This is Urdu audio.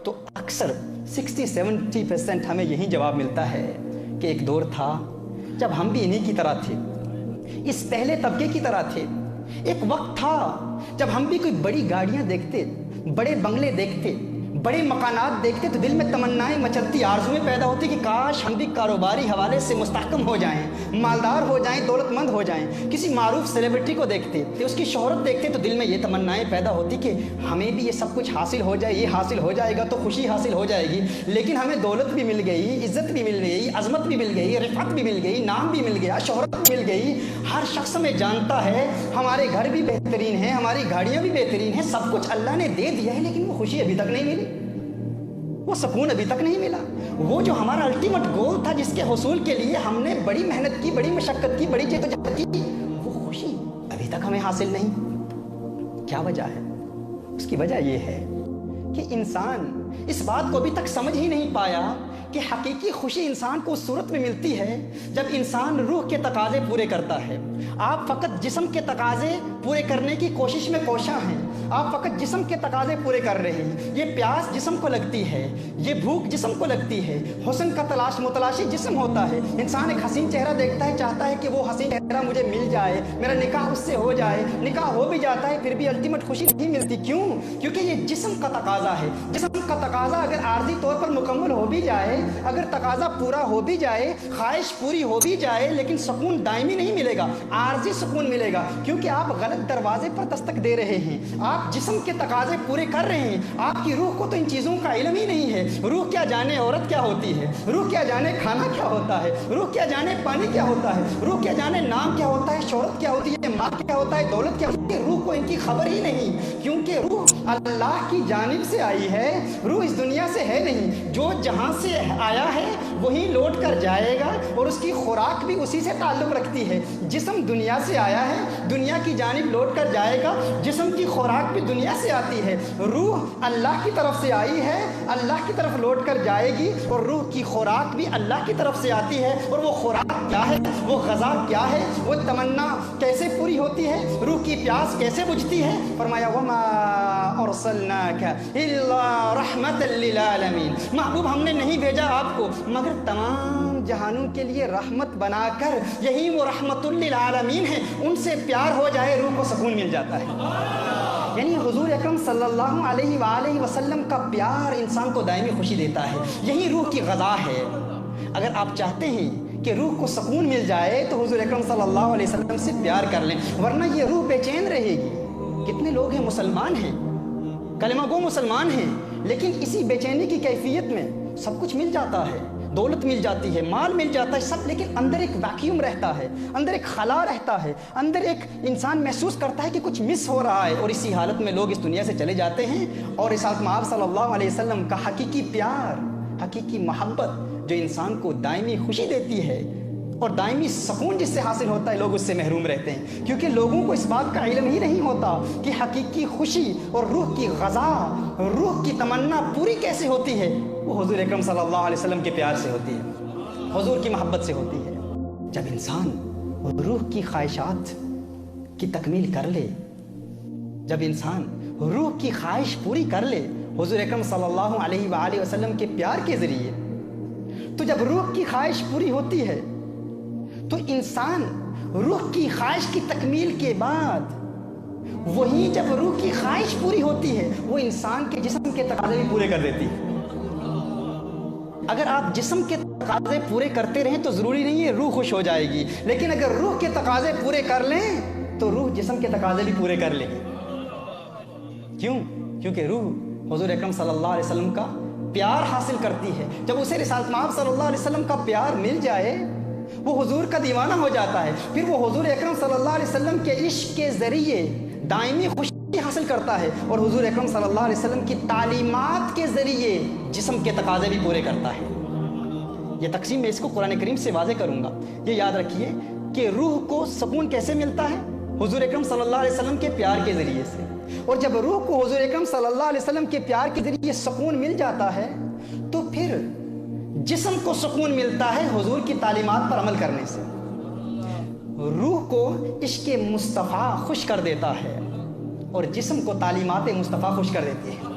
تو اکثر 60-70% ہمیں یہی جواب ملتا ہے کہ ایک دور تھا جب ہم بھی انہی کی طرح تھے، اس پہلے طبقے کی طرح تھے۔ ایک وقت تھا جب ہم بھی کوئی بڑی گاڑیاں دیکھتے، بڑے بنگلے دیکھتے، بڑے مکانات دیکھتے تو دل میں تمنائیں مچلتی، آرزویں پیدا ہوتی کہ کاش ہم بھی کاروباری حوالے سے مستحکم ہو جائیں، مالدار ہو جائیں، دولت مند ہو جائیں۔ کسی معروف سیلیبریٹی کو دیکھتے تو اس کی شہرت دیکھتے تو دل میں یہ تمنائیں پیدا ہوتی کہ ہمیں بھی یہ سب کچھ حاصل ہو جائے، یہ حاصل ہو جائے گا تو خوشی حاصل ہو جائے گی۔ لیکن ہمیں دولت بھی مل گئی، عزت بھی مل گئی، عظمت بھی مل گئی، رفعت بھی مل گئی، نام بھی مل گیا، شہرت بھی مل گئی۔ ہر شخص ہمیں جانتا ہے، ہمارے گھر بھی بہترین ہیں، ہماری گاڑیاں بھی بہترین ہیں، سب کچھ اللہ نے دے دیا ہے، لیکن وہ خوشی ابھی تک نہیں ملی، وہ سکون ابھی تک نہیں ملا۔ وہ جو ہمارا الٹیمیٹ گول تھا جس کے حصول کے لیے ہم نے بڑی محنت کی، بڑی مشقت کی، بڑی جدوجہد کی، وہ خوشی ابھی تک ہمیں حاصل نہیں۔ کیا وجہ ہے؟ اس کی وجہ یہ ہے کہ انسان اس بات کو ابھی تک سمجھ ہی نہیں پایا کہ حقیقی خوشی انسان کو اس صورت میں ملتی ہے جب انسان روح کے تقاضے پورے کرتا ہے۔ آپ فقط جسم کے تقاضے پورے کرنے کی کوشش میں کوشاں ہیں، آپ فقط جسم کے تقاضے پورے کر رہے ہیں۔ یہ پیاس جسم کو لگتی ہے، یہ بھوک جسم کو لگتی ہے، حسن کا متلاشی جسم ہوتا ہے۔ انسان ایک حسین چہرہ دیکھتا ہے، چاہتا ہے کہ وہ حسین چہرہ مجھے مل جائے، میرا نکاح اس سے ہو جائے، نکاح ہو بھی جاتا ہے پھر بھی الٹیمیٹ خوشی نہیں ملتی۔ کیوں؟ کیونکہ یہ جسم کا تقاضا ہے۔ جسم کا تقاضا اگر عارضی طور پر مکمل ہو بھی جائے، اگر تقاضا پورا ہو بھی جائے، خواہش پوری ہو بھی جائے، لیکن سکون دائمی نہیں ملے گا، عارضی سکون ملے گا، کیونکہ آپ غلط دروازے پر دستک دے رہے ہیں۔ آپ جسم کے تقاضے پورے کر رہے ہیں، آپ کی روح کو تو ان چیزوں کا علم ہی نہیں ہے۔ روح کیا جانے عورت کیا ہوتی ہے، روح کیا جانے کھانا کیا ہوتا ہے، روح کیا جانے پانی کیا ہوتا ہے، روح کیا جانے نام کیا ہوتا ہے، شہرت کیا ہوتی ہے، مال کیا ہوتا ہے، دولت کیا ہوتی ہے۔ روح کو ان کی خبر ہی نہیں، کیونکہ روح اللہ کی جانب سے آئی ہے، روح اس دنیا سے ہے نہیں۔ جو جہاں سے آیا ہے وہی لوٹ کر جائے گا، اور اس کی خوراک بھی اسی سے تعلق رکھتی ہے۔ جسم دنیا سے آیا ہے، دنیا کی جانب لوٹ کر جائے گا، جسم کی خوراک بھی دنیا سے آتی ہے۔ روح اللہ کی طرف سے آئی ہے، اللہ کی طرف لوٹ کر جائے گی، اور روح کی خوراک بھی اللہ کی طرف سے آتی ہے۔ اور وہ خوراک کیا ہے، وہ غذا کیا ہے، وہ تمنا کیسے پوری ہوتی ہے، روح کی پیاس کیسے بجھتی ہے؟ فرمایا وما ارسلناک الا رحمۃ للعالمین، محبوب ہم نے نہیں بھیجا آپ کو مگر تمام جہانوں کے لیے رحمت بنا کر۔ یہی وہ رحمت للعالمین ہے، ان سے پیار ہو جائے روح کو سکون مل جاتا ہے۔ یعنی حضور اکرم صلی اللہ علیہ وآلہ وسلم کا پیار انسان کو دائمی خوشی دیتا ہے، یہی روح کی غذا ہے۔ اگر آپ چاہتے ہیں کہ روح کو سکون مل جائے تو حضور اکرم صلی اللہ علیہ وسلم سے پیار کر لیں، ورنہ یہ روح بے چین رہے گی۔ کتنے لوگ ہیں مسلمان ہیں، کلمہ گو مسلمان ہیں، لیکن اسی بے چینی کی کیفیت میں سب کچھ مل جاتا ہے، دولت مل جاتی ہے، مال مل جاتا ہے سب، لیکن اندر ایک ویکیوم رہتا ہے، اندر ایک خلا رہتا ہے، اندر ایک انسان محسوس کرتا ہے کہ کچھ مس ہو رہا ہے، اور اسی حالت میں لوگ اس دنیا سے چلے جاتے ہیں۔ اور اس حالت میں آپ صلی اللہ علیہ وسلم کا حقیقی پیار، حقیقی محبت جو انسان کو دائمی خوشی دیتی ہے اور دائمی سکون جس سے حاصل ہوتا ہے، لوگ اس سے محروم رہتے ہیں، کیونکہ لوگوں کو اس بات کا علم ہی نہیں ہوتا کہ حقیقی خوشی اور روح کی غذا، روح کی تمنا پوری کیسے ہوتی ہے۔ وہ حضور اکرم صلی اللہ علیہ وسلم کے پیار سے ہوتی ہے، حضور کی محبت سے ہوتی ہے۔ جب انسان روح کی خواہشات کی تکمیل کر لے، جب انسان روح کی خواہش پوری کر لے حضور اکرم صلی اللہ علیہ وآلہ وسلم کے پیار کے ذریعے، تو جب روح کی خواہش پوری ہوتی ہے تو انسان روح کی خواہش کی تکمیل کے بعد، وہی جب روح کی خواہش پوری ہوتی ہے وہ انسان کے جسم کے تقاضے بھی پورے کر دیتی ہے۔ اگر آپ جسم کے تقاضے پورے کرتے رہیں تو ضروری نہیں ہے روح خوش ہو جائے گی، لیکن اگر روح کے تقاضے پورے کر لیں تو روح جسم کے تقاضے بھی پورے کر لے گی۔ کیوں؟ کیونکہ روح حضور اکرم صلی اللہ علیہ وسلم کا پیار حاصل کرتی ہے۔ جب اسے رسالت مآب صلی اللہ علیہ وسلم کا پیار مل جائے وہ حضور کا دیوانہ ہو جاتا ہے، پھر وہ حضور اکرم صلی اللہ علیہ وسلم کے عشق کے ذریعے دائمی خوشی حاصل کرتا ہے، اور حضور اکرم صلی اللہ علیہ وسلم کی تعلیمات کے ذریعے جسم کے تقاضے بھی پورے کرتا ہے۔ یہ تقسیم میں اس کو قرآن کریم سے واضح کروں گا۔ یہ یاد رکھیے کہ روح کو سکون کیسے ملتا ہے؟ حضور اکرم صلی اللہ علیہ وسلم کے پیار کے ذریعے سے۔ اور جب روح کو حضور اکرم صلی اللہ علیہ وسلم کے پیار کے ذریعے سکون مل جاتا ہے تو پھر جسم کو سکون ملتا ہے حضور کی تعلیمات پر عمل کرنے سے۔ روح کو عشق مصطفیٰ خوش کر دیتا ہے اور جسم کو تعلیمات مصطفیٰ خوش کر دیتی ہے۔